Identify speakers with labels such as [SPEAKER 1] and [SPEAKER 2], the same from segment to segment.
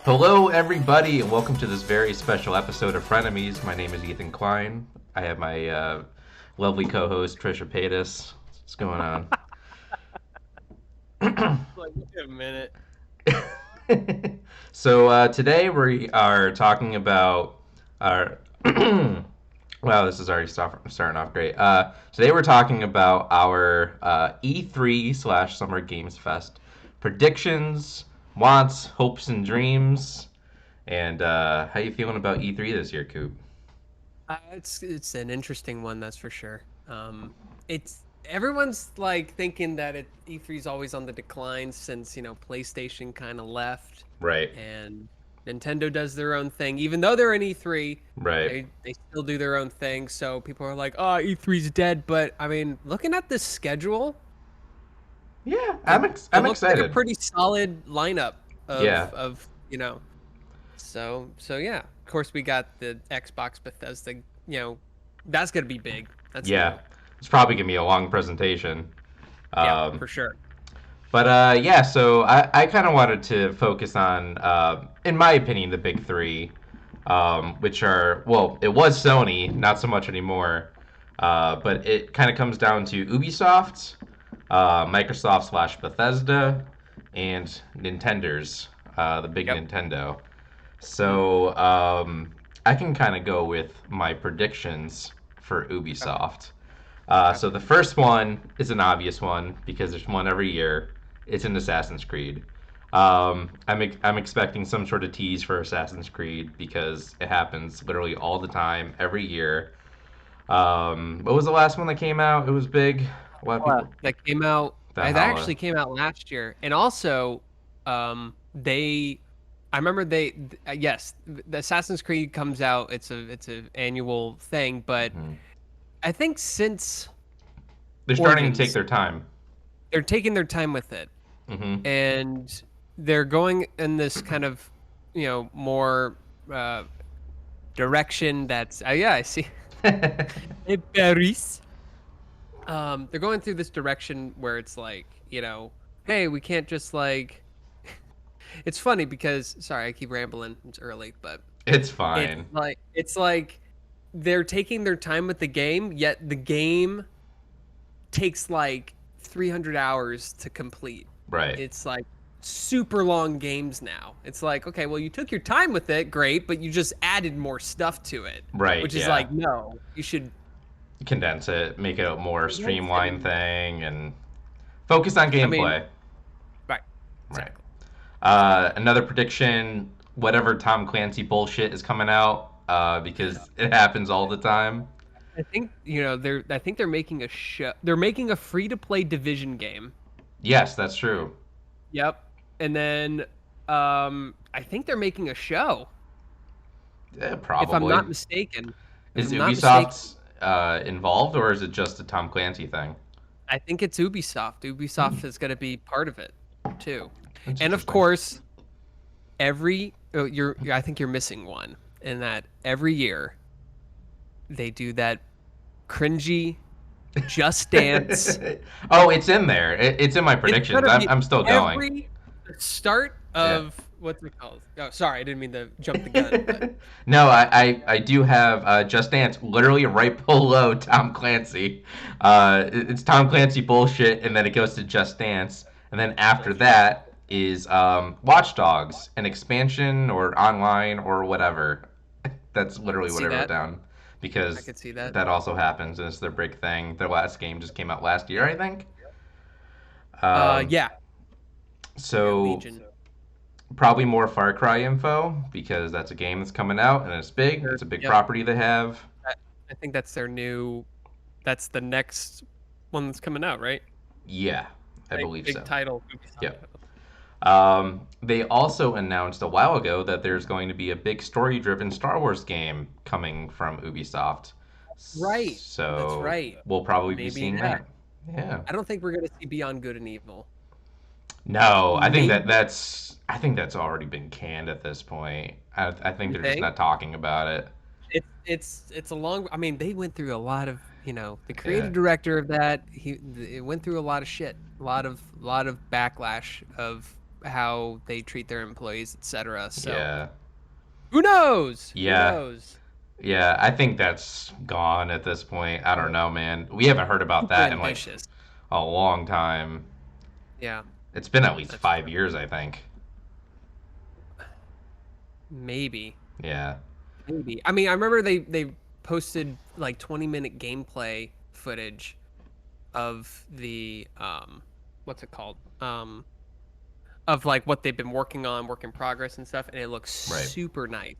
[SPEAKER 1] Hello, everybody, and welcome to this very special episode of Frenemies. My name is Ethan Klein. I have my lovely co-host Trisha Paytas. What's going on?
[SPEAKER 2] Like, wait a minute.
[SPEAKER 1] So today we are talking about our. Wow, this is already starting off great. Today we're talking about our E3 slash Summer Games Fest predictions, wants, hopes, and dreams. And how you feeling about E3 this year, Coop?
[SPEAKER 2] It's an interesting one, that's for sure. It's everyone's like thinking that E3 is always on the decline since PlayStation kind of left
[SPEAKER 1] Right,
[SPEAKER 2] and Nintendo does their own thing. Even though they're in E3,
[SPEAKER 1] right.
[SPEAKER 2] they still do their own thing. So people are like, "Oh, E3's dead." But I mean, looking at this schedule,
[SPEAKER 1] Yeah,
[SPEAKER 2] it it
[SPEAKER 1] I'm
[SPEAKER 2] looks like a
[SPEAKER 1] excited.
[SPEAKER 2] pretty solid lineup
[SPEAKER 1] Yeah,
[SPEAKER 2] of. So yeah, of course we got the Xbox Bethesda. That's gonna be big. That's
[SPEAKER 1] yeah.
[SPEAKER 2] new.
[SPEAKER 1] It's probably gonna be a long presentation.
[SPEAKER 2] Yeah,
[SPEAKER 1] Um,
[SPEAKER 2] for sure.
[SPEAKER 1] but yeah, so I kind of wanted to focus on, in my opinion, the big three, which are, well, it was Sony, not so much anymore. But it kind of comes down to Ubisoft, Microsoft slash Bethesda, and Nintendo's, the big
[SPEAKER 2] Yep.
[SPEAKER 1] Nintendo.
[SPEAKER 2] Mhm.
[SPEAKER 1] So I can kind of go with my predictions for
[SPEAKER 2] Okay.
[SPEAKER 1] Ubisoft.
[SPEAKER 2] Okay.
[SPEAKER 1] So the first one is an obvious one because there's one every year. It's an Assassin's Creed. I'm expecting some sort of tease for Assassin's Creed because it happens literally all the time, every year. What was the last one that came out? It was big. A lot of people.
[SPEAKER 2] That came out. It
[SPEAKER 1] Valhalla.
[SPEAKER 2] actually came out last year, and also, they. I remember yes, the Assassin's Creed comes out. It's a annual thing, but
[SPEAKER 1] Mhm.
[SPEAKER 2] I think since
[SPEAKER 1] They're starting to take
[SPEAKER 2] Origins,
[SPEAKER 1] their time.
[SPEAKER 2] they're taking their time with it.
[SPEAKER 1] Hmm.
[SPEAKER 2] And they're going in this kind of more direction that's yeah, I see. Hey, Paris. They're going through this direction where it's like, hey, we can't just like it's funny because sorry, I keep rambling, it's early, but
[SPEAKER 1] It's
[SPEAKER 2] it's
[SPEAKER 1] fine.
[SPEAKER 2] like it's like they're taking their time with the game, yet the game takes like 300 hours to complete.
[SPEAKER 1] Right.
[SPEAKER 2] It's like super long games now. It's like, okay, well, you took your time with it, great, but you just added more stuff to it,
[SPEAKER 1] Right.
[SPEAKER 2] which is
[SPEAKER 1] Yeah.
[SPEAKER 2] like, no, you should
[SPEAKER 1] Condense it, make it a more
[SPEAKER 2] condense it.
[SPEAKER 1] streamlined thing, and focus on
[SPEAKER 2] I mean,
[SPEAKER 1] gameplay.
[SPEAKER 2] right,
[SPEAKER 1] Right.
[SPEAKER 2] exactly.
[SPEAKER 1] Another prediction: whatever Tom Clancy bullshit is coming out, because it happens all the time.
[SPEAKER 2] I think I think they're making a show. They're making a free to play Division game.
[SPEAKER 1] Yes, that's true.
[SPEAKER 2] Yep, and then I think they're making a show. If I'm
[SPEAKER 1] Probably.
[SPEAKER 2] not mistaken. If
[SPEAKER 1] Is
[SPEAKER 2] I'm not mistaken.
[SPEAKER 1] Ubisoft involved, or is it just a Tom Clancy thing?
[SPEAKER 2] I think it's Ubisoft.
[SPEAKER 1] Hmm,
[SPEAKER 2] Ubisoft is going to be part of it too.
[SPEAKER 1] that's
[SPEAKER 2] And of
[SPEAKER 1] interesting.
[SPEAKER 2] course, I think you're missing one in that every year they do that cringy Just Dance.
[SPEAKER 1] Oh, it's in there. It's in my
[SPEAKER 2] It's
[SPEAKER 1] predictions.
[SPEAKER 2] gonna
[SPEAKER 1] I'm
[SPEAKER 2] be
[SPEAKER 1] I'm still going.
[SPEAKER 2] every start
[SPEAKER 1] Yeah.
[SPEAKER 2] of what's it called? Oh, sorry, I didn't mean to jump the gun, but
[SPEAKER 1] No, I do have Just Dance literally right below Tom Clancy. It's Tom Clancy bullshit, and then it goes to Just Dance, and then after that is Watch Dogs, an expansion or online or whatever. That's
[SPEAKER 2] I
[SPEAKER 1] literally
[SPEAKER 2] could
[SPEAKER 1] what
[SPEAKER 2] see
[SPEAKER 1] I wrote
[SPEAKER 2] that.
[SPEAKER 1] down
[SPEAKER 2] I
[SPEAKER 1] because
[SPEAKER 2] could see that.
[SPEAKER 1] that also happens and it's their big thing. Their last game just came out last year, I think. Um,
[SPEAKER 2] Yeah, yeah,
[SPEAKER 1] so
[SPEAKER 2] Legion.
[SPEAKER 1] probably more Far Cry info because that's a game that's coming out and it's big.
[SPEAKER 2] Sure.
[SPEAKER 1] It's a big
[SPEAKER 2] Yep.
[SPEAKER 1] property they have.
[SPEAKER 2] I, I think that's their new. That's the next one that's coming out, right?
[SPEAKER 1] Yeah, I
[SPEAKER 2] Big
[SPEAKER 1] believe
[SPEAKER 2] big
[SPEAKER 1] so.
[SPEAKER 2] title, Ubisoft
[SPEAKER 1] Yep.
[SPEAKER 2] title.
[SPEAKER 1] They also announced a while ago that there's going to be a big story-driven Star Wars game coming from Ubisoft.
[SPEAKER 2] Right. That's
[SPEAKER 1] So
[SPEAKER 2] right.
[SPEAKER 1] we'll probably be
[SPEAKER 2] Maybe,
[SPEAKER 1] seeing
[SPEAKER 2] yeah.
[SPEAKER 1] that. Yeah.
[SPEAKER 2] I don't think we're gonna see Beyond Good and Evil.
[SPEAKER 1] No, I think
[SPEAKER 2] Maybe
[SPEAKER 1] I think that's already been canned at this point. I think
[SPEAKER 2] you
[SPEAKER 1] they're just
[SPEAKER 2] think
[SPEAKER 1] not talking about it.
[SPEAKER 2] it's a long. I mean, they went through a lot of the
[SPEAKER 1] Yeah.
[SPEAKER 2] creative director of that. It went through a lot of shit, a lot of backlash of how they treat their employees, etc. So
[SPEAKER 1] Yeah.
[SPEAKER 2] who knows? Who
[SPEAKER 1] Yeah.
[SPEAKER 2] knows?
[SPEAKER 1] Yeah, I think that's gone at this point. I don't
[SPEAKER 2] They're
[SPEAKER 1] know, man. We haven't heard about
[SPEAKER 2] super
[SPEAKER 1] that in like
[SPEAKER 2] ambitious.
[SPEAKER 1] a long time.
[SPEAKER 2] Yeah,
[SPEAKER 1] It's been at least
[SPEAKER 2] that's true.
[SPEAKER 1] 5 years, I think.
[SPEAKER 2] Maybe.
[SPEAKER 1] Yeah.
[SPEAKER 2] Maybe. I mean, I remember they posted like 20-minute gameplay footage of the what's it called? Of like what they've been working on, work in progress and stuff, and it looks
[SPEAKER 1] Right.
[SPEAKER 2] super nice.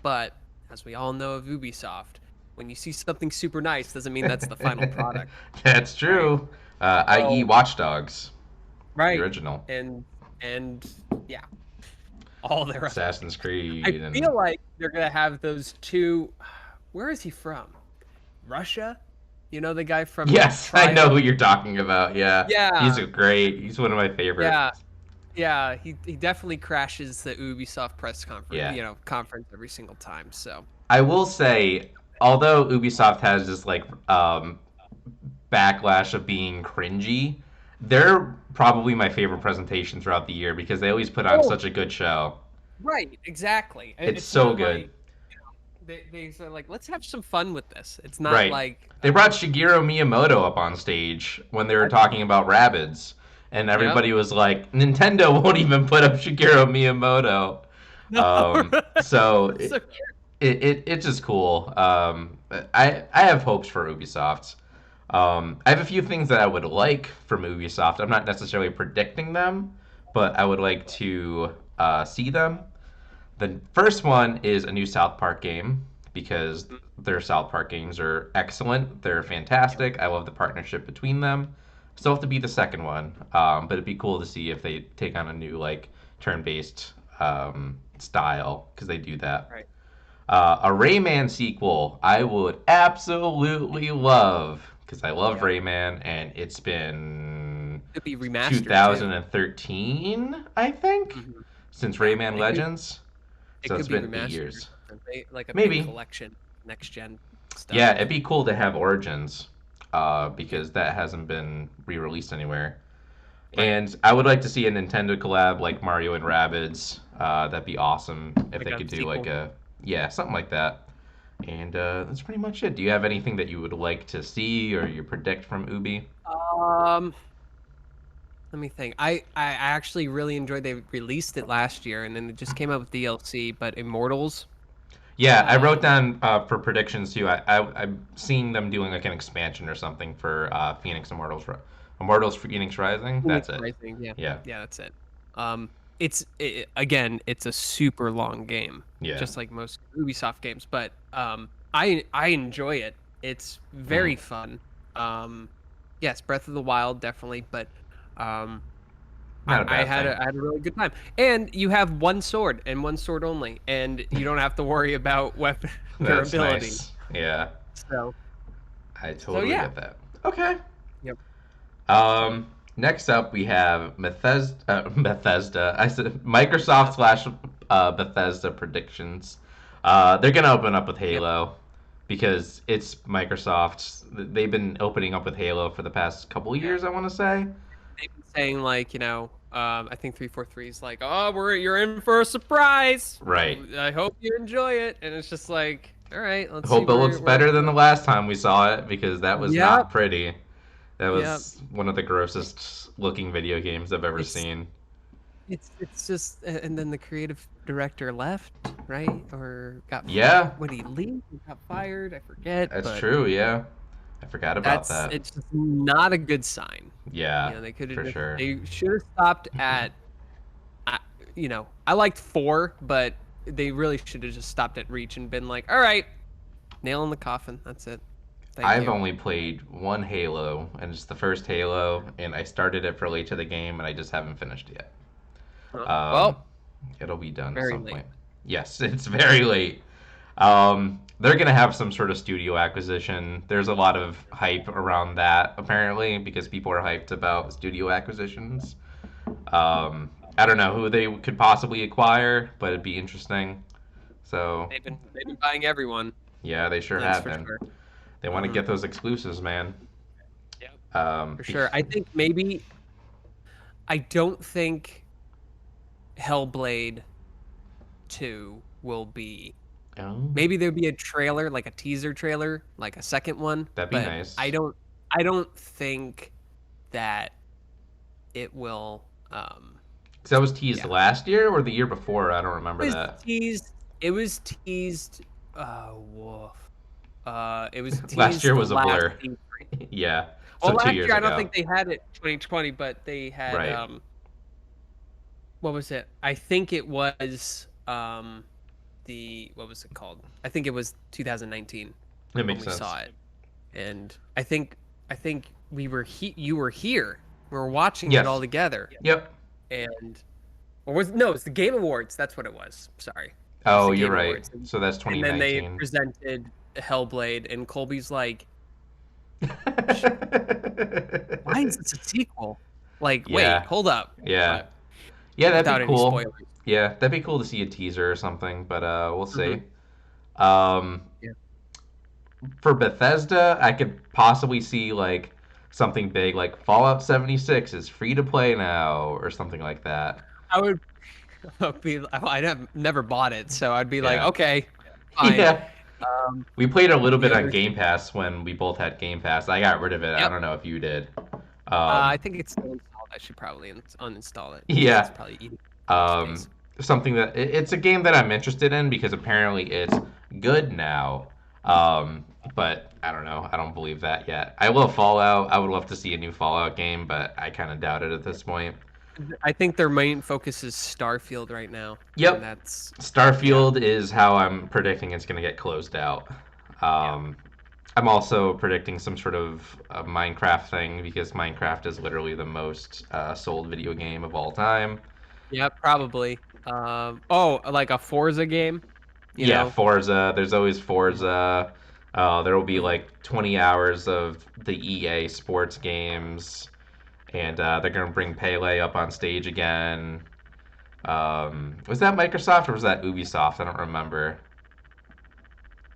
[SPEAKER 2] But as we all know of Ubisoft, when you see something super nice, doesn't mean that's the final product,
[SPEAKER 1] That's
[SPEAKER 2] right?
[SPEAKER 1] true. I.e.,
[SPEAKER 2] So,
[SPEAKER 1] Watch Dogs, the
[SPEAKER 2] right.
[SPEAKER 1] original.
[SPEAKER 2] And yeah, all their other
[SPEAKER 1] Assassin's
[SPEAKER 2] games. I
[SPEAKER 1] Creed, and
[SPEAKER 2] feel like they're gonna have those two. Where is he from? Russia? You know the guy from
[SPEAKER 1] yes, I know who
[SPEAKER 2] Trials?
[SPEAKER 1] you're talking about. Yeah, he's
[SPEAKER 2] Yeah,
[SPEAKER 1] a great. He's one of my favorites.
[SPEAKER 2] yeah, yeah. He definitely crashes the Ubisoft press conference,
[SPEAKER 1] Yeah,
[SPEAKER 2] conference every single time. So
[SPEAKER 1] I will say, although Ubisoft has this like backlash of being cringy, they're probably my favorite presentation throughout the year because they always put on
[SPEAKER 2] oh,
[SPEAKER 1] such a good show.
[SPEAKER 2] right, exactly.
[SPEAKER 1] It's
[SPEAKER 2] It's
[SPEAKER 1] so
[SPEAKER 2] not
[SPEAKER 1] good.
[SPEAKER 2] like they say like let's have some fun with this. It's not
[SPEAKER 1] Right.
[SPEAKER 2] like
[SPEAKER 1] They brought Shigeru Miyamoto up on stage when they were
[SPEAKER 2] that's
[SPEAKER 1] talking about Rabbids, and
[SPEAKER 2] yep.
[SPEAKER 1] everybody was like, Nintendo won't even put up Shigeru Miyamoto.
[SPEAKER 2] No, right.
[SPEAKER 1] So
[SPEAKER 2] So
[SPEAKER 1] it's just cool. I have hopes for Ubisoft. I have a few things that I would like from Ubisoft. I'm not necessarily predicting them, but I would like to see them. The first one is a new South Park game because their South Park games are excellent. They're
[SPEAKER 2] yep,
[SPEAKER 1] fantastic. I love the partnership between them. Still have to be the second one, but it'd be cool to see if they take on a new like turn-based style because they do that.
[SPEAKER 2] right.
[SPEAKER 1] A Rayman sequel, I would absolutely love because I love
[SPEAKER 2] Yep.
[SPEAKER 1] Rayman, and it's been
[SPEAKER 2] Could be remastered too.
[SPEAKER 1] 2013, I think,
[SPEAKER 2] Mhm.
[SPEAKER 1] since
[SPEAKER 2] Yeah,
[SPEAKER 1] Rayman Legends.
[SPEAKER 2] it
[SPEAKER 1] So
[SPEAKER 2] could
[SPEAKER 1] it's
[SPEAKER 2] be
[SPEAKER 1] been eight
[SPEAKER 2] remastered or
[SPEAKER 1] years.
[SPEAKER 2] something, right? Like a big
[SPEAKER 1] Maybe.
[SPEAKER 2] collection, next gen
[SPEAKER 1] Yeah,
[SPEAKER 2] stuff.
[SPEAKER 1] it'd be cool to have Origins
[SPEAKER 2] Yeah,
[SPEAKER 1] because that hasn't been re released anywhere.
[SPEAKER 2] right.
[SPEAKER 1] And I would like to see a Nintendo collab like Mario and Rabbids. That'd be awesome if
[SPEAKER 2] Like
[SPEAKER 1] they
[SPEAKER 2] a
[SPEAKER 1] could do like
[SPEAKER 2] sequel.
[SPEAKER 1] a, yeah, something like that. And that's pretty much it. Do you have anything that you would like to see or you predict from Ubi?
[SPEAKER 2] Um, Let me think. I actually really enjoyed they released it last year and then it just came out with DLC, but Immortals.
[SPEAKER 1] Yeah, I wrote
[SPEAKER 2] Um,
[SPEAKER 1] down for predictions too. I'm seeing them doing like an expansion or something for Phoenix Immortals, Immortals Phoenix Rising.
[SPEAKER 2] Phoenix
[SPEAKER 1] That's it.
[SPEAKER 2] Rising, yeah.
[SPEAKER 1] Yeah,
[SPEAKER 2] Yeah, that's it. Again, it's a super long game,
[SPEAKER 1] yeah.
[SPEAKER 2] just like most Ubisoft games, but I enjoy it. It's
[SPEAKER 1] Mm,
[SPEAKER 2] very fun. Um, yes, Breath of the Wild definitely, but um
[SPEAKER 1] not a bad thing.
[SPEAKER 2] I had a really good time. And you have one sword and one sword only, and you don't have to worry about weapon
[SPEAKER 1] That's
[SPEAKER 2] durability.
[SPEAKER 1] nice. Yeah,
[SPEAKER 2] So
[SPEAKER 1] I
[SPEAKER 2] so
[SPEAKER 1] totally
[SPEAKER 2] yeah.
[SPEAKER 1] get that. Okay.
[SPEAKER 2] Yep.
[SPEAKER 1] Next up we have Bethesda. Bethesda. I said Microsoft
[SPEAKER 2] Bethesda.
[SPEAKER 1] slash Bethesda predictions. They're gonna open up with
[SPEAKER 2] Yep.
[SPEAKER 1] Halo because it's Microsoft. They've been opening up with Halo for the past couple
[SPEAKER 2] Yeah.
[SPEAKER 1] years, I want to say.
[SPEAKER 2] They've been saying like, I think 343 is like, "Oh, you're in for a surprise.
[SPEAKER 1] Right.
[SPEAKER 2] I hope you enjoy it." And it's just like, "All right, let's see
[SPEAKER 1] Hope it looks
[SPEAKER 2] where it
[SPEAKER 1] better than
[SPEAKER 2] goes."
[SPEAKER 1] the last time we saw it because that was
[SPEAKER 2] Yep.
[SPEAKER 1] not pretty. That
[SPEAKER 2] Yep.
[SPEAKER 1] was one of the grossest looking video games I've ever
[SPEAKER 2] It's
[SPEAKER 1] seen.
[SPEAKER 2] it's just and then the creative director left, right? Or
[SPEAKER 1] Yeah,
[SPEAKER 2] when he leave, he got fired, I forget,
[SPEAKER 1] that's
[SPEAKER 2] but
[SPEAKER 1] true. Yeah, I forgot about
[SPEAKER 2] that's
[SPEAKER 1] that.
[SPEAKER 2] it's just not a good sign.
[SPEAKER 1] Yeah,
[SPEAKER 2] They could have
[SPEAKER 1] for
[SPEAKER 2] just
[SPEAKER 1] sure.
[SPEAKER 2] they should have stopped at I- I liked 4, but they really should have just stopped at Reach and been like, "All right, nail in the coffin. That's it. Thank
[SPEAKER 1] I've
[SPEAKER 2] you."
[SPEAKER 1] only played one Halo, and it's the first Halo, and I started it for late to the game, and I just haven't finished yet. Um,
[SPEAKER 2] Well,
[SPEAKER 1] it'll be done at
[SPEAKER 2] very
[SPEAKER 1] some
[SPEAKER 2] late.
[SPEAKER 1] point. Yes, it's very late. They're gonna have some sort of studio acquisition. There's a lot of hype around that apparently because people are hyped about studio acquisitions. I don't know who they could possibly acquire, but it'd be interesting. So
[SPEAKER 2] They've been buying everyone.
[SPEAKER 1] yeah, they sure
[SPEAKER 2] That's
[SPEAKER 1] have
[SPEAKER 2] for
[SPEAKER 1] been.
[SPEAKER 2] sure.
[SPEAKER 1] They want to
[SPEAKER 2] Hmm.
[SPEAKER 1] get those exclusives, man.
[SPEAKER 2] Yeah,
[SPEAKER 1] Um,
[SPEAKER 2] for
[SPEAKER 1] be-
[SPEAKER 2] sure. I think maybe I don't think. Hellblade 2 will be.
[SPEAKER 1] Oh,
[SPEAKER 2] Maybe there'll be a trailer, like a teaser trailer, like a second one,
[SPEAKER 1] that'd be
[SPEAKER 2] but
[SPEAKER 1] nice.
[SPEAKER 2] I don't think that it will.
[SPEAKER 1] 'Cause that was teased
[SPEAKER 2] Yeah,
[SPEAKER 1] last year or the year before. I don't remember
[SPEAKER 2] it was
[SPEAKER 1] that.
[SPEAKER 2] teased. It was teased. Woof. It was
[SPEAKER 1] Last year
[SPEAKER 2] teased
[SPEAKER 1] was a
[SPEAKER 2] last
[SPEAKER 1] blur.
[SPEAKER 2] E3.
[SPEAKER 1] Yeah. So
[SPEAKER 2] Well,
[SPEAKER 1] two
[SPEAKER 2] last
[SPEAKER 1] years
[SPEAKER 2] year I don't
[SPEAKER 1] ago.
[SPEAKER 2] think they had it 2020, but they had
[SPEAKER 1] Right.
[SPEAKER 2] what was it? I think it was what was it called? I think it was 2019
[SPEAKER 1] That
[SPEAKER 2] when
[SPEAKER 1] makes
[SPEAKER 2] we
[SPEAKER 1] sense.
[SPEAKER 2] saw it. And I think you were here. We were watching it all
[SPEAKER 1] Yes.
[SPEAKER 2] together.
[SPEAKER 1] Yep.
[SPEAKER 2] And or was no, it's the Game Awards. That's what it was. Sorry. It was
[SPEAKER 1] Oh,
[SPEAKER 2] the
[SPEAKER 1] you're
[SPEAKER 2] Game
[SPEAKER 1] right.
[SPEAKER 2] Awards.
[SPEAKER 1] So that's
[SPEAKER 2] And then they
[SPEAKER 1] 2019.
[SPEAKER 2] presented Hellblade and Colby's like, "Why is this a sequel?" Like, wait,
[SPEAKER 1] Yeah.
[SPEAKER 2] hold up.
[SPEAKER 1] Yeah.
[SPEAKER 2] But
[SPEAKER 1] Yeah, that'd be
[SPEAKER 2] without any
[SPEAKER 1] cool.
[SPEAKER 2] spoilers.
[SPEAKER 1] Yeah, that'd be cool to see a teaser or something, but we'll
[SPEAKER 2] Hmm.
[SPEAKER 1] see. Um,
[SPEAKER 2] Yeah.
[SPEAKER 1] for Bethesda, I could possibly see like something big like Fallout 76 is free to play now or something like that.
[SPEAKER 2] I would be never bought it, so I'd be like,
[SPEAKER 1] Yeah.
[SPEAKER 2] okay, fine.
[SPEAKER 1] Yeah.
[SPEAKER 2] Um,
[SPEAKER 1] We played a little bit
[SPEAKER 2] yeah,
[SPEAKER 1] on
[SPEAKER 2] there's
[SPEAKER 1] Game Pass when we both had Game Pass. I got rid of it. I
[SPEAKER 2] yep.
[SPEAKER 1] don't know if you did.
[SPEAKER 2] I
[SPEAKER 1] Um,
[SPEAKER 2] think it's still installed. I should probably uninstall it because it's
[SPEAKER 1] yeah.
[SPEAKER 2] probably eating too much
[SPEAKER 1] Um,
[SPEAKER 2] space.
[SPEAKER 1] something that it's a game that I'm interested in because apparently it's good now. But I don't know. I don't believe that yet. I love Fallout. I would love to see a new Fallout game, but I kind of doubt it at this point.
[SPEAKER 2] I think their main focus is Starfield right now, and
[SPEAKER 1] Yep.
[SPEAKER 2] that's yeah,
[SPEAKER 1] Starfield is how I'm predicting it's going to get closed out.
[SPEAKER 2] yeah,
[SPEAKER 1] Um, I'm also predicting some sort of Minecraft thing because Minecraft is literally the most sold video game of all time.
[SPEAKER 2] yeah, probably. Like a Forza game, you
[SPEAKER 1] Yeah,
[SPEAKER 2] know?
[SPEAKER 1] Forza. There's always
[SPEAKER 2] Yeah.
[SPEAKER 1] Forza. There will be
[SPEAKER 2] Mhm.
[SPEAKER 1] like 20 hours of the EA sports games, and they're gonna bring Pele up on stage again. Was that Microsoft or was that Ubisoft? I don't remember.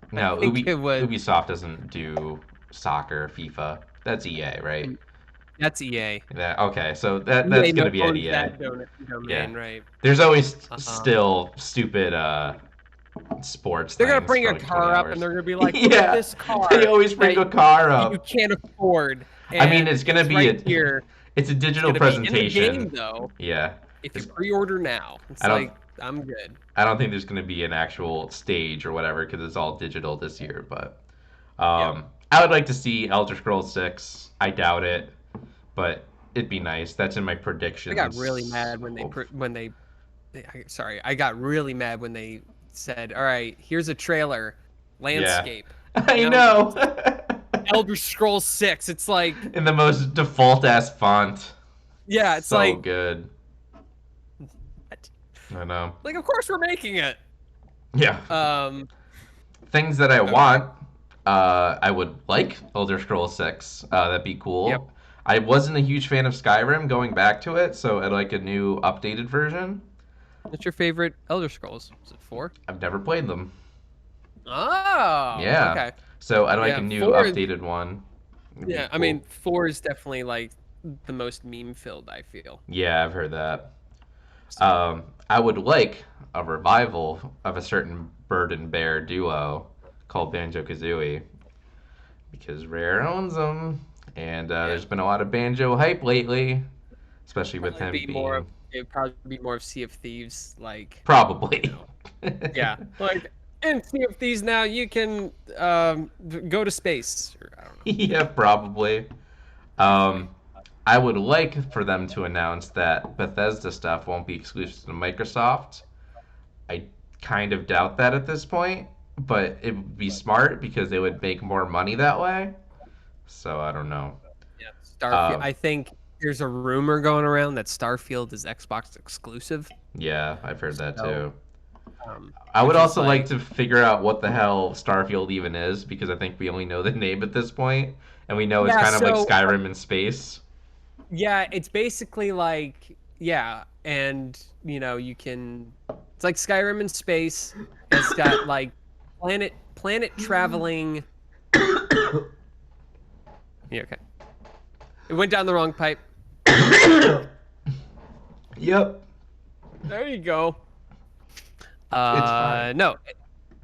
[SPEAKER 2] I
[SPEAKER 1] No,
[SPEAKER 2] think it was.
[SPEAKER 1] Ubisoft doesn't do soccer, FIFA. That's EA, right?
[SPEAKER 2] That's EA.
[SPEAKER 1] Okay, so that's
[SPEAKER 2] EA
[SPEAKER 1] gonna be at
[SPEAKER 2] owns
[SPEAKER 1] EA.
[SPEAKER 2] that
[SPEAKER 1] Yeah.
[SPEAKER 2] domain, right?
[SPEAKER 1] There's always
[SPEAKER 2] Um,
[SPEAKER 1] still stupid sports
[SPEAKER 2] they're gonna
[SPEAKER 1] things
[SPEAKER 2] bring
[SPEAKER 1] for
[SPEAKER 2] a
[SPEAKER 1] like 20
[SPEAKER 2] car up and
[SPEAKER 1] hours.
[SPEAKER 2] they're gonna be like, "Look at
[SPEAKER 1] Yeah,
[SPEAKER 2] this
[SPEAKER 1] they
[SPEAKER 2] car
[SPEAKER 1] always bring
[SPEAKER 2] that
[SPEAKER 1] a car
[SPEAKER 2] you
[SPEAKER 1] up.
[SPEAKER 2] can't afford,
[SPEAKER 1] I mean,
[SPEAKER 2] and
[SPEAKER 1] it's gonna
[SPEAKER 2] it's
[SPEAKER 1] be
[SPEAKER 2] right here.
[SPEAKER 1] it's a
[SPEAKER 2] It's
[SPEAKER 1] digital
[SPEAKER 2] gonna be in the game
[SPEAKER 1] presentation.
[SPEAKER 2] though.
[SPEAKER 1] Yeah.
[SPEAKER 2] If you
[SPEAKER 1] It's,
[SPEAKER 2] pre-order now, it's
[SPEAKER 1] I don't
[SPEAKER 2] like I'm good."
[SPEAKER 1] I don't think there's gonna be an actual stage or whatever because it's all digital this year, but
[SPEAKER 2] Yeah,
[SPEAKER 1] I would like to see Elder Scrolls 6. I doubt it, but it'd be nice. That's in my
[SPEAKER 2] I got really mad
[SPEAKER 1] predictions.
[SPEAKER 2] when
[SPEAKER 1] Of,
[SPEAKER 2] sorry, I got really mad when they said, "All right, here's a trailer,
[SPEAKER 1] yeah.
[SPEAKER 2] landscape."
[SPEAKER 1] I
[SPEAKER 2] Now
[SPEAKER 1] know.
[SPEAKER 2] Elder Scrolls 6. It's like,
[SPEAKER 1] In the most default ass font.
[SPEAKER 2] yeah, it's
[SPEAKER 1] So
[SPEAKER 2] like,
[SPEAKER 1] good.
[SPEAKER 2] what?
[SPEAKER 1] I know.
[SPEAKER 2] Like, of course we're making it.
[SPEAKER 1] Yeah.
[SPEAKER 2] Um,
[SPEAKER 1] Things that I
[SPEAKER 2] okay.
[SPEAKER 1] want. I would like Elder Scrolls 6. That'd be
[SPEAKER 2] Yep.
[SPEAKER 1] cool. I wasn't a huge fan of Skyrim going back to it, so I'd like a new updated version.
[SPEAKER 2] What's your favorite Elder Scrolls? Is it 4?
[SPEAKER 1] I've never played them.
[SPEAKER 2] Oh,
[SPEAKER 1] Yeah.
[SPEAKER 2] okay.
[SPEAKER 1] So I'd like a
[SPEAKER 2] Yeah,
[SPEAKER 1] new
[SPEAKER 2] 4 is,
[SPEAKER 1] updated one. It'd be
[SPEAKER 2] yeah, I mean,
[SPEAKER 1] cool.
[SPEAKER 2] 4 is definitely like the most meme filled, I feel.
[SPEAKER 1] Yeah, I've heard that.
[SPEAKER 2] So,
[SPEAKER 1] I would like a revival of a certain bird and bear duo called Banjo-Kazooie because Rare owns them, and
[SPEAKER 2] yeah.
[SPEAKER 1] there's been a lot of banjo hype lately, especially with him being
[SPEAKER 2] It'd probably be more of Sea of Thieves, like, you
[SPEAKER 1] probably.
[SPEAKER 2] know. Yeah. Like in Sea of Thieves now you can go to space. Or, I don't know.
[SPEAKER 1] Yeah, probably.
[SPEAKER 2] Be funny.
[SPEAKER 1] Um, I would like for them to announce that Bethesda stuff won't be exclusive to Microsoft. I kind of doubt that at this point, but it would be smart because they would make more money that way. So I don't know.
[SPEAKER 2] Yeah. Starfield.
[SPEAKER 1] Um,
[SPEAKER 2] I think there's a rumor going around that Starfield is Xbox exclusive.
[SPEAKER 1] yeah, I've heard that
[SPEAKER 2] So,
[SPEAKER 1] too. I would
[SPEAKER 2] which is
[SPEAKER 1] also like
[SPEAKER 2] like,
[SPEAKER 1] to figure out what the hell Starfield even is because I think we only know the name at this point, and we know it's
[SPEAKER 2] yeah.
[SPEAKER 1] kind of like
[SPEAKER 2] So
[SPEAKER 1] Skyrim in space.
[SPEAKER 2] yeah, it's basically like, yeah, and you can. It's like Skyrim in space. It's got like planet traveling. Yeah, okay. It went down the wrong pipe.
[SPEAKER 1] Yep.
[SPEAKER 2] There you go.
[SPEAKER 1] It's fine.
[SPEAKER 2] No,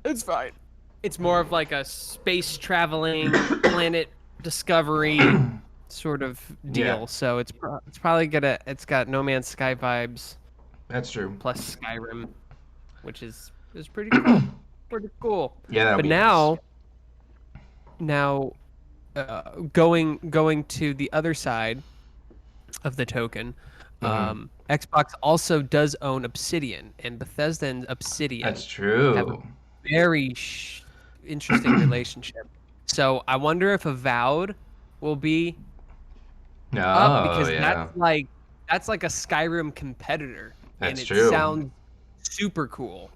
[SPEAKER 2] it's fine. It's more of like a space traveling, planet discovery sort of
[SPEAKER 1] Yeah,
[SPEAKER 2] deal. So it's probably gonna it's got No Man's Sky vibes
[SPEAKER 1] that's true.
[SPEAKER 2] plus Skyrim, which is pretty cool. Pretty cool.
[SPEAKER 1] Yeah, that'll
[SPEAKER 2] But
[SPEAKER 1] be nice.
[SPEAKER 2] now going to the other side of the token,
[SPEAKER 1] Hmm.
[SPEAKER 2] Xbox also does own Obsidian, and Bethesda and
[SPEAKER 1] That's
[SPEAKER 2] Obsidian have a
[SPEAKER 1] true.
[SPEAKER 2] very interesting relationship. So I wonder if Avowed will be up
[SPEAKER 1] Oh,
[SPEAKER 2] because
[SPEAKER 1] yeah.
[SPEAKER 2] that's like a Skyrim competitor, and
[SPEAKER 1] That's
[SPEAKER 2] it
[SPEAKER 1] true.
[SPEAKER 2] sounds super cool.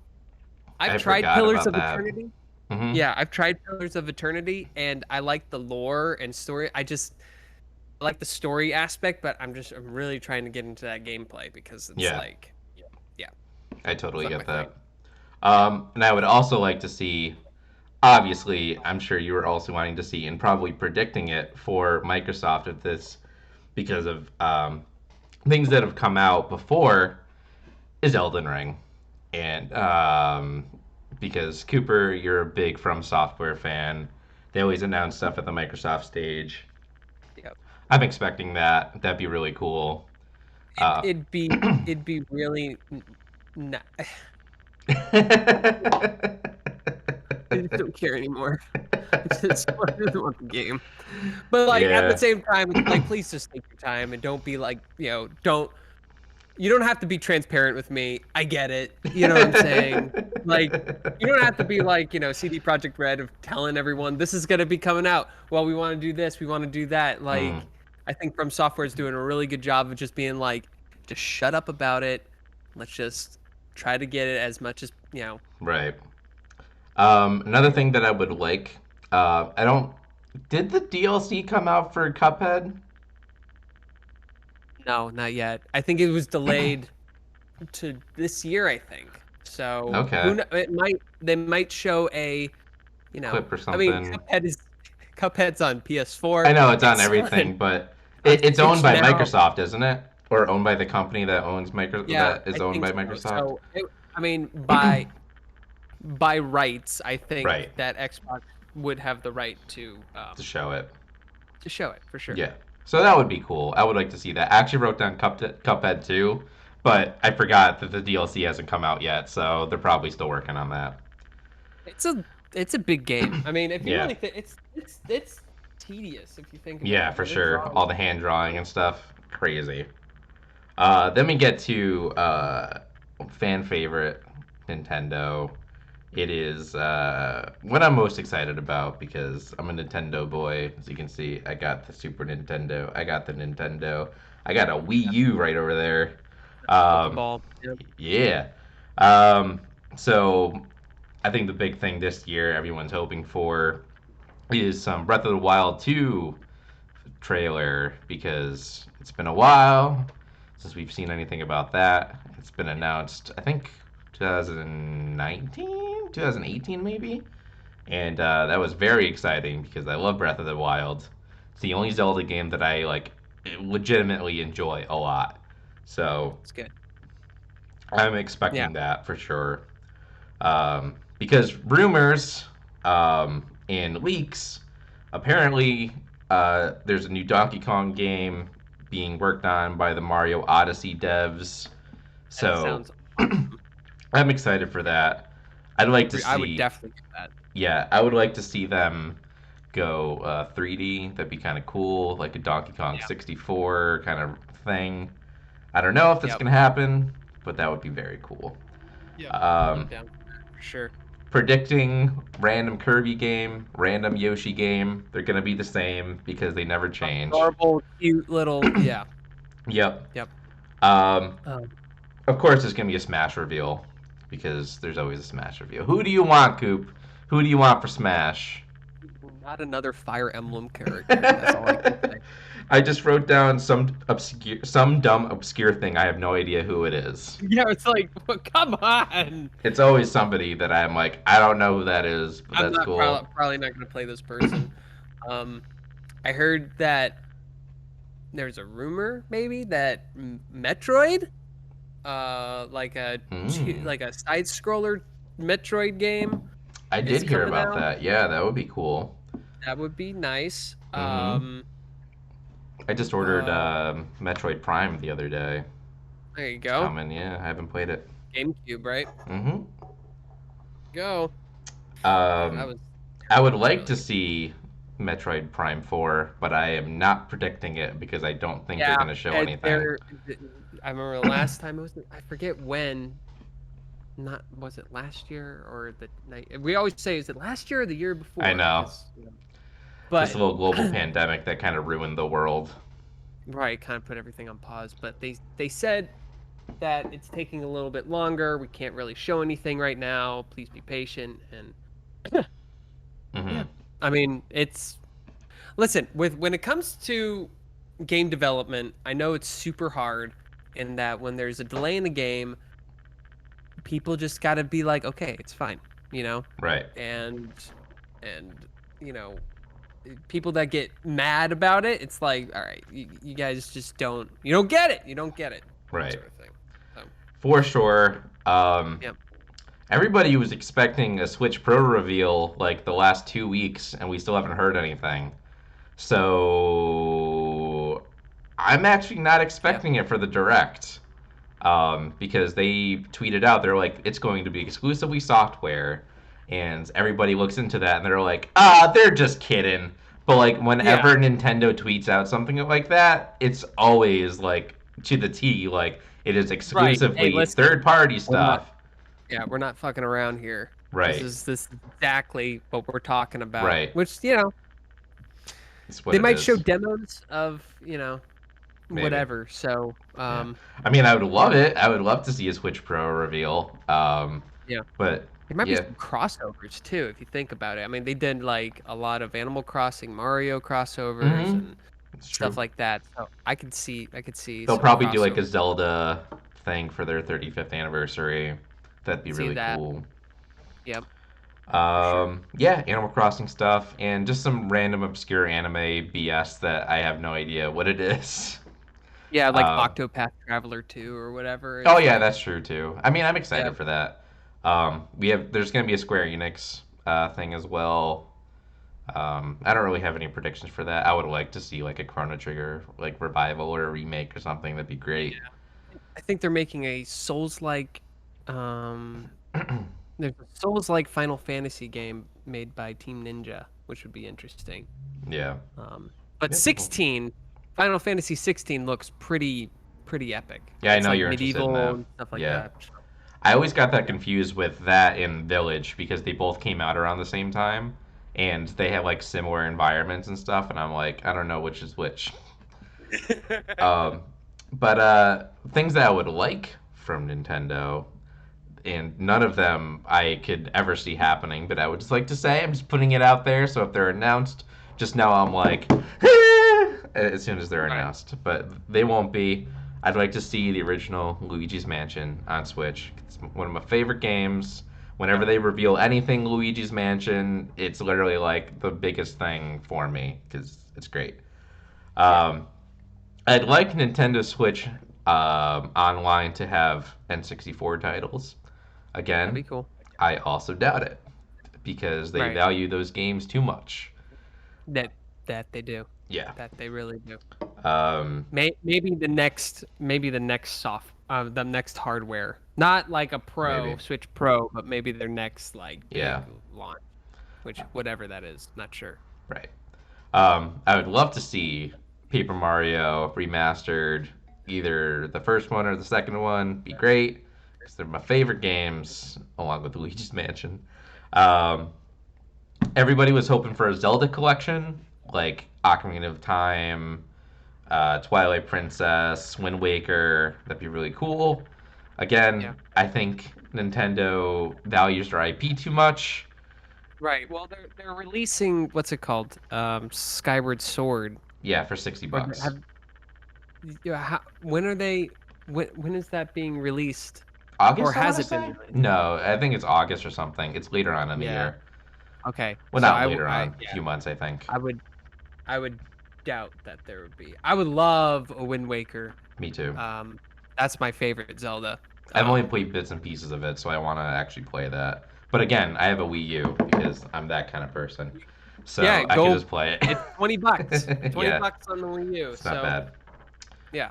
[SPEAKER 2] I've
[SPEAKER 1] I
[SPEAKER 2] tried
[SPEAKER 1] forgot
[SPEAKER 2] Pillars
[SPEAKER 1] about
[SPEAKER 2] of
[SPEAKER 1] that.
[SPEAKER 2] Eternity.
[SPEAKER 1] Hmm.
[SPEAKER 2] Yeah, I've tried Pillars of Eternity, and I like the lore and story. I like the story aspect, but I'm really trying to get into that gameplay because it's
[SPEAKER 1] Yeah,
[SPEAKER 2] like, yeah,
[SPEAKER 1] I
[SPEAKER 2] it's
[SPEAKER 1] totally
[SPEAKER 2] not my
[SPEAKER 1] get
[SPEAKER 2] thing.
[SPEAKER 1] that. And I would also like to see, obviously, I'm sure you were also wanting to see and probably predicting it for Microsoft if this, because of things that have come out before, is Elden Ring. And because Cooper, you're a big From Software fan, they always announce stuff at the Microsoft stage.
[SPEAKER 2] Yeah,
[SPEAKER 1] I'm expecting that. That'd be really cool.
[SPEAKER 2] it,
[SPEAKER 1] Uh,
[SPEAKER 2] it'd be really. Not, I just don't care anymore. I just want the game. But like at the
[SPEAKER 1] Yeah.
[SPEAKER 2] same time, it's like please just take your time and don't be like, don't you don't have to be transparent with me. I get it. You know what I'm saying? Like you don't have to be like, CD Project Red of telling everyone this is gonna be coming out. Well, we want to do this, we want to do that.
[SPEAKER 1] Mm,
[SPEAKER 2] Like I think From Software is doing a really good job of just being like, just shut up about it. Let's just try to get it as much as,
[SPEAKER 1] right. Another thing that I would like, I don't. Did the DLC come out for Cuphead?
[SPEAKER 2] no, not yet. I think it was delayed to this year, I think. So
[SPEAKER 1] Okay,
[SPEAKER 2] it might they might show
[SPEAKER 1] clip or
[SPEAKER 2] I mean,
[SPEAKER 1] something.
[SPEAKER 2] Cuphead's on
[SPEAKER 1] I
[SPEAKER 2] PS4.
[SPEAKER 1] know it's on
[SPEAKER 2] It's on,
[SPEAKER 1] everything, but
[SPEAKER 2] on
[SPEAKER 1] it's owned
[SPEAKER 2] Switch
[SPEAKER 1] by
[SPEAKER 2] now.
[SPEAKER 1] Microsoft, isn't it? Or owned by the company that owns
[SPEAKER 2] Yeah,
[SPEAKER 1] that is
[SPEAKER 2] I
[SPEAKER 1] owned
[SPEAKER 2] think
[SPEAKER 1] by
[SPEAKER 2] so.
[SPEAKER 1] Microsoft.
[SPEAKER 2] I mean, by rights, I think
[SPEAKER 1] Right,
[SPEAKER 2] that Xbox would have the right
[SPEAKER 1] to show it.
[SPEAKER 2] to show it for sure.
[SPEAKER 1] Yeah. So that would be cool. I would like to see that. I actually wrote down Cuphead too, but I forgot that the DLC hasn't come out yet, so they're probably still working on that.
[SPEAKER 2] It's a it's a big game. I mean, if you
[SPEAKER 1] Yeah.
[SPEAKER 2] really think it's tedious if you think about
[SPEAKER 1] Yeah,
[SPEAKER 2] it. I
[SPEAKER 1] for
[SPEAKER 2] mean, they're
[SPEAKER 1] sure.
[SPEAKER 2] drawing.
[SPEAKER 1] All the hand drawing and stuff. Crazy. Then we get to fan favorite Nintendo. It is what I'm most excited about because I'm a Nintendo boy. As you can see, I got the Super Nintendo. I got the Nintendo. I got a Wii
[SPEAKER 2] Yeah,
[SPEAKER 1] U right over there. Um,
[SPEAKER 2] Pokeball. Yeah.
[SPEAKER 1] yeah. Um, so I think the big thing this year everyone's hoping for is some Breath of the Wild 2 trailer because it's been a while since we've seen anything about that. It's been announced, I think, 2019, 2018 maybe, and that was very exciting because I love Breath of the Wild. It's the only Zelda game that I like legitimately enjoy a lot. So
[SPEAKER 2] It's good.
[SPEAKER 1] I'm
[SPEAKER 2] Yeah.
[SPEAKER 1] expecting that for sure. Because rumors and leaks, apparently there's a new Donkey Kong game being worked on by the Mario Odyssey devs.
[SPEAKER 2] That
[SPEAKER 1] So
[SPEAKER 2] sounds awesome.
[SPEAKER 1] I'm excited for that. I'd like to
[SPEAKER 2] I would
[SPEAKER 1] see,
[SPEAKER 2] definitely get that.
[SPEAKER 1] yeah, I would like to see them go 3D. That'd be kind of cool, like a Donkey Kong
[SPEAKER 2] Yeah.
[SPEAKER 1] 64 kind of thing. I don't know if that's
[SPEAKER 2] Yep.
[SPEAKER 1] gonna happen, but that would be very cool.
[SPEAKER 2] Yep. I'm
[SPEAKER 1] Um,
[SPEAKER 2] down for that for sure.
[SPEAKER 1] predicting random Kirby game, random Yoshi game, they're gonna be the same because they never change.
[SPEAKER 2] Adorable, cute little. Yeah.
[SPEAKER 1] Yep.
[SPEAKER 2] Yep.
[SPEAKER 1] Um,
[SPEAKER 2] Um,
[SPEAKER 1] of course, there's gonna be a Smash reveal because there's always a Smash reveal. Who do you want, Coop? Who do you want for Smash?
[SPEAKER 2] not another Fire Emblem character. That's all I can say.
[SPEAKER 1] I just wrote down some dumb obscure thing. I have no idea who it is.
[SPEAKER 2] Yeah, it's like, well, come on.
[SPEAKER 1] It's always somebody that I'm like, I don't know who that is, but
[SPEAKER 2] I'm
[SPEAKER 1] that's
[SPEAKER 2] not
[SPEAKER 1] cool.
[SPEAKER 2] probably not going to play this person. Um, I heard that there's a rumor maybe that Metroid like a
[SPEAKER 1] Mm.
[SPEAKER 2] like a side scroller Metroid game
[SPEAKER 1] I
[SPEAKER 2] is
[SPEAKER 1] did hear
[SPEAKER 2] coming
[SPEAKER 1] about
[SPEAKER 2] out.
[SPEAKER 1] that. Yeah, that would be cool.
[SPEAKER 2] That would be nice.
[SPEAKER 1] Mm-hmm. I just ordered
[SPEAKER 2] Uh,
[SPEAKER 1] Metroid Prime the other day.
[SPEAKER 2] there you
[SPEAKER 1] It's
[SPEAKER 2] go.
[SPEAKER 1] coming. Yeah, I haven't played it.
[SPEAKER 2] GameCube, right?
[SPEAKER 1] Mm-hmm.
[SPEAKER 2] Go. Yeah, that
[SPEAKER 1] Um,
[SPEAKER 2] was
[SPEAKER 1] I would
[SPEAKER 2] was
[SPEAKER 1] like
[SPEAKER 2] really
[SPEAKER 1] to
[SPEAKER 2] good.
[SPEAKER 1] see Metroid Prime 4, but I am not predicting it because I don't think they're
[SPEAKER 2] Yeah,
[SPEAKER 1] going to show
[SPEAKER 2] and
[SPEAKER 1] anything.
[SPEAKER 2] there. I remember the last time it was. I forget when. Not was it last year or the night? We always say, is it last year or the year
[SPEAKER 1] I
[SPEAKER 2] before?
[SPEAKER 1] know.
[SPEAKER 2] Because,
[SPEAKER 1] This
[SPEAKER 2] but
[SPEAKER 1] little global pandemic that kind of ruined the world.
[SPEAKER 2] right, kind of put everything on pause. But they said that it's taking a little bit longer. We can't really show anything right now. Please be patient. And yeah,
[SPEAKER 1] Mm-hmm.
[SPEAKER 2] I mean, it's listen with when it comes to game development. I know it's super hard, in that when there's a delay in the game, people just got to be like, okay, it's fine, you know,
[SPEAKER 1] Right.
[SPEAKER 2] and and you know, people that get mad about it, it's like, all right, you guys just you don't get it, you don't get it,
[SPEAKER 1] Right.
[SPEAKER 2] sort of thing. So
[SPEAKER 1] For sure.
[SPEAKER 2] yeah,
[SPEAKER 1] Everybody was expecting a Switch Pro reveal like the last 2 weeks, and we still haven't heard anything. So I'm actually not
[SPEAKER 2] yeah,
[SPEAKER 1] expecting it for the direct, because they tweeted out they're like it's going to be exclusively software, and everybody looks into that and they're like, they're just kidding. But like
[SPEAKER 2] yeah,
[SPEAKER 1] whenever Nintendo tweets out something like that, it's always like to the T, like it is
[SPEAKER 2] right. Hey,
[SPEAKER 1] exclusively
[SPEAKER 2] listen,
[SPEAKER 1] third party
[SPEAKER 2] we're not,
[SPEAKER 1] stuff.
[SPEAKER 2] yeah, we're not fucking around here.
[SPEAKER 1] Right,
[SPEAKER 2] This is exactly what we're talking about.
[SPEAKER 1] right.
[SPEAKER 2] Which, you know,
[SPEAKER 1] It's what
[SPEAKER 2] they
[SPEAKER 1] it
[SPEAKER 2] might show
[SPEAKER 1] is.
[SPEAKER 2] demos of,
[SPEAKER 1] Maybe.
[SPEAKER 2] whatever. So,
[SPEAKER 1] Yeah. I mean, I would love
[SPEAKER 2] yeah,
[SPEAKER 1] it. I would love to see a Switch Pro reveal.
[SPEAKER 2] yeah.
[SPEAKER 1] But
[SPEAKER 2] There might be
[SPEAKER 1] yeah,
[SPEAKER 2] some crossovers too, if you think about it. I mean, they did like a lot of Animal Crossing, Mario crossovers,
[SPEAKER 1] hmm,
[SPEAKER 2] and
[SPEAKER 1] it's
[SPEAKER 2] stuff
[SPEAKER 1] true.
[SPEAKER 2] like that. So I could see
[SPEAKER 1] They'll
[SPEAKER 2] some
[SPEAKER 1] probably do like a
[SPEAKER 2] crossovers.
[SPEAKER 1] Zelda thing for their 35th anniversary. That'd be
[SPEAKER 2] See
[SPEAKER 1] really
[SPEAKER 2] that?
[SPEAKER 1] cool.
[SPEAKER 2] Yep, for sure.
[SPEAKER 1] Yeah, Animal Crossing stuff and just some random obscure anime BS that I have no idea what it is.
[SPEAKER 2] Yeah, like
[SPEAKER 1] Uh,
[SPEAKER 2] Octopath Traveler 2 or whatever.
[SPEAKER 1] oh
[SPEAKER 2] It's
[SPEAKER 1] yeah,
[SPEAKER 2] like,
[SPEAKER 1] that's true too. I mean, I'm
[SPEAKER 2] yeah,
[SPEAKER 1] excited for that. There's gonna be a Square Enix thing as well. I don't really have any predictions for that. I would like to see like a Chrono Trigger like revival or a remake or something. That'd be great.
[SPEAKER 2] I think they're making a Souls-like, um, there's a Souls-like Final Fantasy game made by Team Ninja, which would be interesting.
[SPEAKER 1] Yeah.
[SPEAKER 2] But
[SPEAKER 1] Yeah, people.
[SPEAKER 2] 16, Final Fantasy 16 looks pretty epic.
[SPEAKER 1] Yeah, I
[SPEAKER 2] It's
[SPEAKER 1] know
[SPEAKER 2] like
[SPEAKER 1] you're interested in
[SPEAKER 2] medieval
[SPEAKER 1] that.
[SPEAKER 2] and stuff like
[SPEAKER 1] Yeah.
[SPEAKER 2] that.
[SPEAKER 1] I always got that confused with that and Village because they both came out around the same time and they have like similar environments and stuff and I'm like, I don't know which is which. Um, but things that I would like from Nintendo, and none of them I could ever see happening, but I would just like to say, I'm just putting it out there, so if they're announced, just know I'm like, as soon as they're
[SPEAKER 2] Right.
[SPEAKER 1] announced. But they won't be. I'd like to see the original Luigi's Mansion on Switch. It's one of my favorite games. Whenever
[SPEAKER 2] Yep.
[SPEAKER 1] they reveal anything Luigi's Mansion, it's literally like the biggest thing for me because it's great.
[SPEAKER 2] Yeah.
[SPEAKER 1] Um, I'd like Nintendo Switch online to have N64 titles.
[SPEAKER 2] That'd
[SPEAKER 1] Again,
[SPEAKER 2] be cool.
[SPEAKER 1] I also doubt it because they
[SPEAKER 2] Right.
[SPEAKER 1] value those games too much.
[SPEAKER 2] That that they do.
[SPEAKER 1] Yeah.
[SPEAKER 2] That they really do.
[SPEAKER 1] Um,
[SPEAKER 2] Maybe the next the next hardware. Not like a
[SPEAKER 1] Maybe.
[SPEAKER 2] Pro, Switch Pro, but maybe their next like
[SPEAKER 1] Yeah.
[SPEAKER 2] big launch, which whatever that is, not sure.
[SPEAKER 1] Right. I would love to see Paper Mario remastered, either the first one or the second one. Be great because they're my favorite games, along with Luigi's Mansion. Um, Everybody was hoping for a Zelda collection, like Ocarina of Time, Twilight Princess, Wind Waker. That'd be really cool.
[SPEAKER 2] Yeah.
[SPEAKER 1] Again, I think Nintendo values their IP too much.
[SPEAKER 2] Right. Well, they're releasing what's it called? Skyward Sword.
[SPEAKER 1] Yeah, for 60
[SPEAKER 2] Or
[SPEAKER 1] bucks.
[SPEAKER 2] have yeah, when are they? When is that being released? Or
[SPEAKER 1] August, I want
[SPEAKER 2] has
[SPEAKER 1] to
[SPEAKER 2] it been
[SPEAKER 1] say?
[SPEAKER 2] released?
[SPEAKER 1] No, I think it's August or something. It's later on in the
[SPEAKER 2] Yeah.
[SPEAKER 1] year.
[SPEAKER 2] Okay.
[SPEAKER 1] Well,
[SPEAKER 2] So
[SPEAKER 1] not later on, a
[SPEAKER 2] yeah,
[SPEAKER 1] few months, I think.
[SPEAKER 2] I would I would doubt that there would be. I would love a Wind Waker.
[SPEAKER 1] Me too.
[SPEAKER 2] Um, That's my favorite Zelda.
[SPEAKER 1] I've only
[SPEAKER 2] Um,
[SPEAKER 1] played bits and pieces of it, so I want to actually play that. But again, I have a Wii U because I'm that kind of person.
[SPEAKER 2] yeah,
[SPEAKER 1] So I could
[SPEAKER 2] go.
[SPEAKER 1] just play
[SPEAKER 2] It's $20.
[SPEAKER 1] it.
[SPEAKER 2] 20
[SPEAKER 1] Yeah,
[SPEAKER 2] bucks on the Wii U.
[SPEAKER 1] it's not
[SPEAKER 2] So
[SPEAKER 1] bad.
[SPEAKER 2] yeah.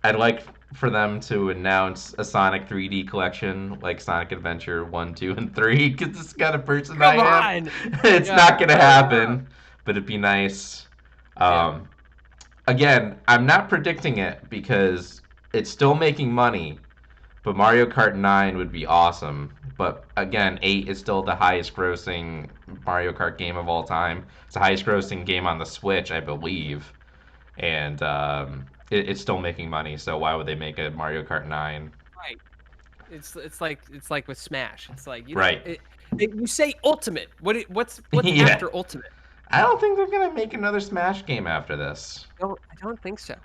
[SPEAKER 1] I'd like for them to announce a Sonic 3D collection, like Sonic Adventure 1, 2, and 3, because this kind of person I
[SPEAKER 2] Come
[SPEAKER 1] am.
[SPEAKER 2] on.
[SPEAKER 1] It's
[SPEAKER 2] Yeah.
[SPEAKER 1] not going to happen, but it'd be nice.
[SPEAKER 2] Yeah.
[SPEAKER 1] Um, Again, I'm not predicting it because it's still making money, but Mario Kart 9 would be awesome. But again, 8 is still the highest grossing Mario Kart game of all time. It's the highest grossing game on the Switch, I believe. And it's still making money, so why would they make a Mario Kart 9?
[SPEAKER 2] Right. It's like with Smash. It's like
[SPEAKER 1] Right.
[SPEAKER 2] you say ultimate. What's
[SPEAKER 1] Yeah.
[SPEAKER 2] after ultimate?
[SPEAKER 1] I don't think they're going to make another Smash game after this.
[SPEAKER 2] I don't think so.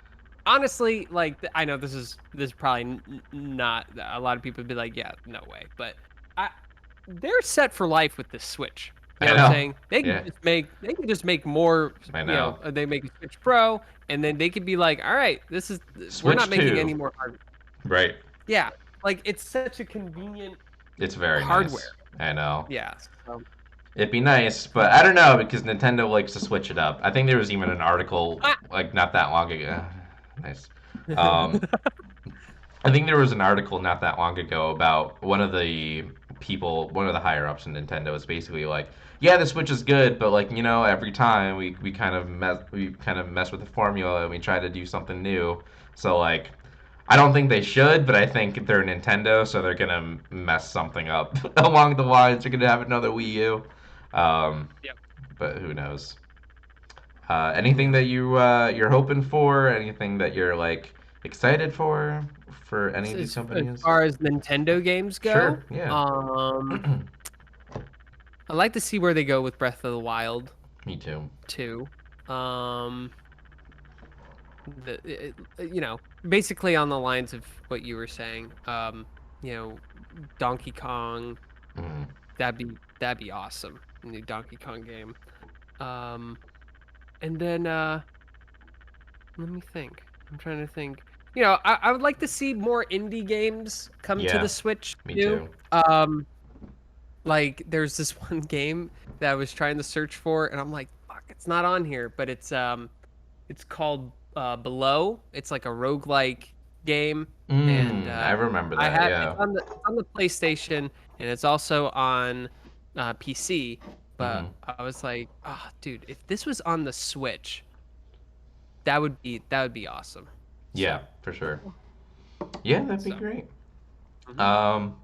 [SPEAKER 2] Honestly, like I know this is probably not a lot of people would be like, yeah, no way. But I they're set for life with this Switch. You
[SPEAKER 1] I
[SPEAKER 2] know what I'm
[SPEAKER 1] know.
[SPEAKER 2] saying? They can
[SPEAKER 1] Yeah,
[SPEAKER 2] just make more.
[SPEAKER 1] I know.
[SPEAKER 2] They make a Switch Pro, and then they could be like, all right, we're not
[SPEAKER 1] Switch
[SPEAKER 2] making any
[SPEAKER 1] 2.
[SPEAKER 2] more hardware.
[SPEAKER 1] Right.
[SPEAKER 2] Yeah, like it's such a convenient
[SPEAKER 1] It's very nice.
[SPEAKER 2] hardware.
[SPEAKER 1] I know.
[SPEAKER 2] Yeah. So,
[SPEAKER 1] It'd be nice, but I don't know because Nintendo likes to switch it up. I think there was even an article
[SPEAKER 2] ah!
[SPEAKER 1] like not that long ago. Nice. Um, I think there was an article not that long ago about one of the people, one of the higher ups in Nintendo is basically like, yeah, the Switch is good, but like every time we kind of mess with the formula and we try to do something new. So like, I don't think they should, but I think they're Nintendo, so they're gonna mess something up along the lines. They're gonna have another Wii U, um,
[SPEAKER 2] Yep.
[SPEAKER 1] but who knows? Anything that you're hoping for? Anything that you're like excited for any of these
[SPEAKER 2] As
[SPEAKER 1] companies?
[SPEAKER 2] far as Nintendo games go,
[SPEAKER 1] Sure. Yeah.
[SPEAKER 2] I like to see where they go with Breath of the Wild
[SPEAKER 1] Me too.
[SPEAKER 2] too. Basically on the lines of what you were saying. You know, Donkey Kong.
[SPEAKER 1] Mm.
[SPEAKER 2] That'd be awesome. New Donkey Kong game. Um, and then let me think. I'm trying to think. I would like to see more indie games come to the
[SPEAKER 1] Yeah.
[SPEAKER 2] Switch
[SPEAKER 1] Me
[SPEAKER 2] too.
[SPEAKER 1] too.
[SPEAKER 2] Like there's this one game that I was trying to search for, and I'm like, fuck, it's not on here. But it's called Below. It's like a roguelike game, and
[SPEAKER 1] I remember
[SPEAKER 2] I
[SPEAKER 1] that.
[SPEAKER 2] have it's
[SPEAKER 1] Yeah.
[SPEAKER 2] on the PlayStation, and it's also on PC. But
[SPEAKER 1] Hmm.
[SPEAKER 2] I was like, oh, dude, if this was on the Switch, that would be awesome.
[SPEAKER 1] Yeah,
[SPEAKER 2] So,
[SPEAKER 1] for sure. Yeah, that'd be
[SPEAKER 2] so.
[SPEAKER 1] great.
[SPEAKER 2] Mhm.
[SPEAKER 1] Um,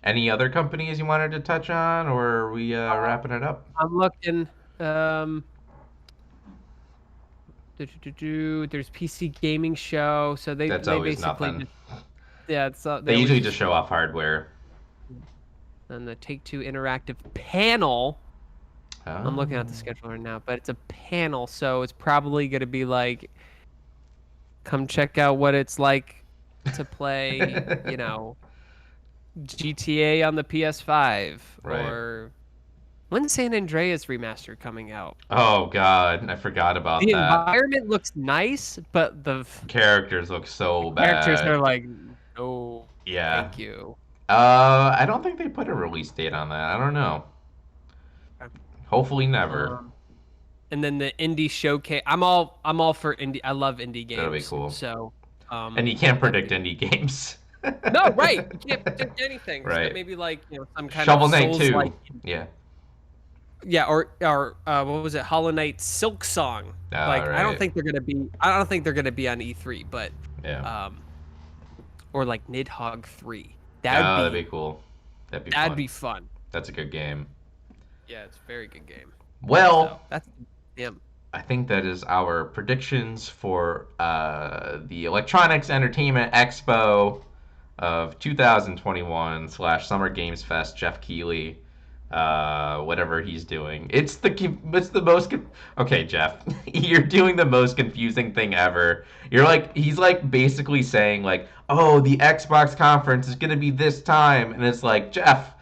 [SPEAKER 1] any other companies you wanted to touch on, or are we wrapping it up?
[SPEAKER 2] I'm looking. Um, there's PC gaming show, so they
[SPEAKER 1] That's
[SPEAKER 2] they
[SPEAKER 1] always
[SPEAKER 2] basically
[SPEAKER 1] nothing.
[SPEAKER 2] just yeah,
[SPEAKER 1] They
[SPEAKER 2] they always
[SPEAKER 1] usually just
[SPEAKER 2] just
[SPEAKER 1] show off hardware.
[SPEAKER 2] on the Take-Two interactive panel. I'm looking at the
[SPEAKER 1] Oh.
[SPEAKER 2] schedule right now, but it's a panel, so it's probably gonna be like, come check out what it's like to play, GTA on the PS5,
[SPEAKER 1] Right.
[SPEAKER 2] or when's San Andreas remastered coming out?
[SPEAKER 1] Oh God, I forgot about
[SPEAKER 2] The
[SPEAKER 1] that.
[SPEAKER 2] environment looks nice, but the
[SPEAKER 1] Characters look so
[SPEAKER 2] characters are
[SPEAKER 1] bad.
[SPEAKER 2] like, no,
[SPEAKER 1] Yeah.
[SPEAKER 2] thank you.
[SPEAKER 1] I don't think they put a release date on that. I don't know. Hopefully never.
[SPEAKER 2] Um, and then the indie showcase. I'm all for indie. I love indie
[SPEAKER 1] That'll be
[SPEAKER 2] games.
[SPEAKER 1] cool.
[SPEAKER 2] So,
[SPEAKER 1] And you can't
[SPEAKER 2] that'd
[SPEAKER 1] predict
[SPEAKER 2] be
[SPEAKER 1] indie games.
[SPEAKER 2] no right. You can't predict anything. So
[SPEAKER 1] Right.
[SPEAKER 2] maybe like some kind of
[SPEAKER 1] Shovel Knight
[SPEAKER 2] Souls like
[SPEAKER 1] 2. Yeah.
[SPEAKER 2] yeah, or what was it? Hollow Knight Silk Song.
[SPEAKER 1] All
[SPEAKER 2] Like
[SPEAKER 1] right.
[SPEAKER 2] I don't think they're gonna be on E3, but
[SPEAKER 1] Yeah.
[SPEAKER 2] um, or like Nidhogg 3. That'd
[SPEAKER 1] Oh, that'd be
[SPEAKER 2] be
[SPEAKER 1] cool. That'd be
[SPEAKER 2] that'd
[SPEAKER 1] fun.
[SPEAKER 2] be fun.
[SPEAKER 1] That's a good game.
[SPEAKER 2] Yeah, it's a very good game. So
[SPEAKER 1] Well,
[SPEAKER 2] that's yeah.
[SPEAKER 1] I think that is our predictions for the Electronics Entertainment Expo of 2021 slash Summer Games Fest. Jeff Keighley, whatever he's doing. It's the most okay, Jeff. You're doing the most confusing thing ever. He's like basically saying like, oh, the Xbox conference is gonna be this time, and it's like Jeff.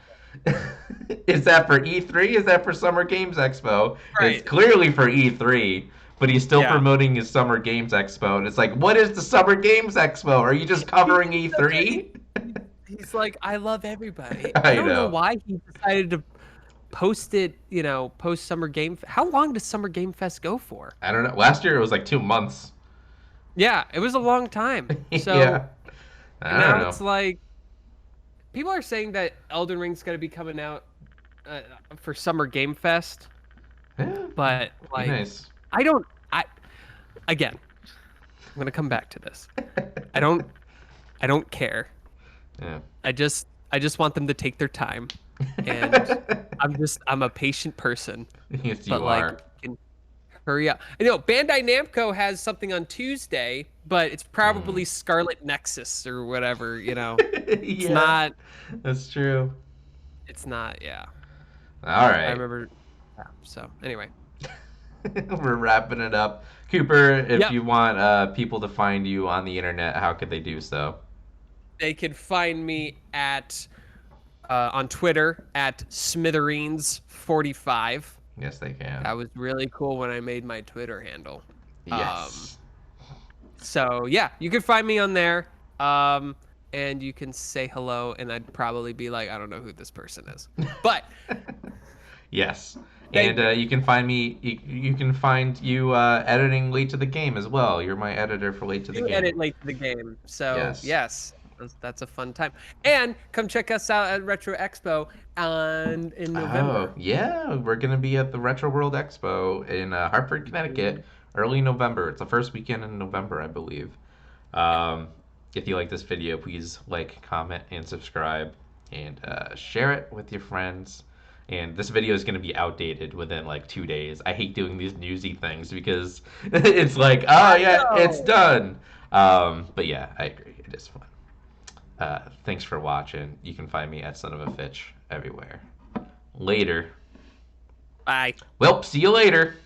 [SPEAKER 1] Is that for E3? Is that for Summer Games Expo? It's
[SPEAKER 2] Right.
[SPEAKER 1] clearly for E3, but he's still
[SPEAKER 2] Yeah.
[SPEAKER 1] promoting his Summer Games Expo. And it's like, what is the Summer Games Expo? Are you just
[SPEAKER 2] He's
[SPEAKER 1] covering
[SPEAKER 2] so good.
[SPEAKER 1] E3?
[SPEAKER 2] He's like, I love everybody. I
[SPEAKER 1] I
[SPEAKER 2] don't know
[SPEAKER 1] know.
[SPEAKER 2] why he decided to post it, post Summer Game. How long does Summer Game Fest go for?
[SPEAKER 1] I don't know. Last year it was like 2 months.
[SPEAKER 2] Yeah, it was a long time. So
[SPEAKER 1] Yeah. I don't
[SPEAKER 2] now
[SPEAKER 1] know.
[SPEAKER 2] it's like people are saying that Elden Ring's going to be coming out uh, for Summer Game Fest,
[SPEAKER 1] Yeah,
[SPEAKER 2] but
[SPEAKER 1] be
[SPEAKER 2] like
[SPEAKER 1] nice.
[SPEAKER 2] I don't I again, I'm going to come back to this. I don't I don't care.
[SPEAKER 1] Yeah.
[SPEAKER 2] I just want them to take their time and I'm a patient person,
[SPEAKER 1] Yes,
[SPEAKER 2] but
[SPEAKER 1] you
[SPEAKER 2] like
[SPEAKER 1] are.
[SPEAKER 2] can hurry up. Bandai Namco has something on Tuesday, but it's
[SPEAKER 1] Mm.
[SPEAKER 2] probably Scarlet Nexus or whatever. It's
[SPEAKER 1] Yeah,
[SPEAKER 2] not
[SPEAKER 1] that's true.
[SPEAKER 2] yeah.
[SPEAKER 1] All
[SPEAKER 2] I
[SPEAKER 1] right.
[SPEAKER 2] remember yeah, so anyway.
[SPEAKER 1] We're wrapping it up. Cooper, if
[SPEAKER 2] Yep.
[SPEAKER 1] you want people to find you on the internet, how could they do so?
[SPEAKER 2] They can find me at on Twitter at Smithereens45.
[SPEAKER 1] Yes, they can.
[SPEAKER 2] That was really cool when I made my Twitter handle. Um,
[SPEAKER 1] Yes.
[SPEAKER 2] so yeah, you can find me on there. And you can say hello, and I'd probably be like, I don't know who this person is. But
[SPEAKER 1] Yes.
[SPEAKER 2] thank
[SPEAKER 1] And
[SPEAKER 2] you.
[SPEAKER 1] you can find me. You can find you editing Late to the Game as well. You're my editor for Late to the
[SPEAKER 2] Do
[SPEAKER 1] Game.
[SPEAKER 2] edit late to the game. So
[SPEAKER 1] Yes.
[SPEAKER 2] yes, that's a fun time. And come check us out at Retro Expo on in
[SPEAKER 1] Oh,
[SPEAKER 2] November.
[SPEAKER 1] yeah, we're gonna be at the Retro World Expo in Hartford, Connecticut, early November. It's the first weekend in November, I believe.
[SPEAKER 2] Yep.
[SPEAKER 1] Um, if you like this video, please like, comment, and subscribe, and share it with your friends. And this video is gonna be outdated within like 2 days. I hate doing these newsy things because it's like, oh
[SPEAKER 2] I
[SPEAKER 1] yeah, it's
[SPEAKER 2] know.
[SPEAKER 1] done. But yeah, I agree. It is fun. Thanks for watching. You can find me at Son of a Fitch everywhere. Later.
[SPEAKER 2] Bye.
[SPEAKER 1] Well, see you later.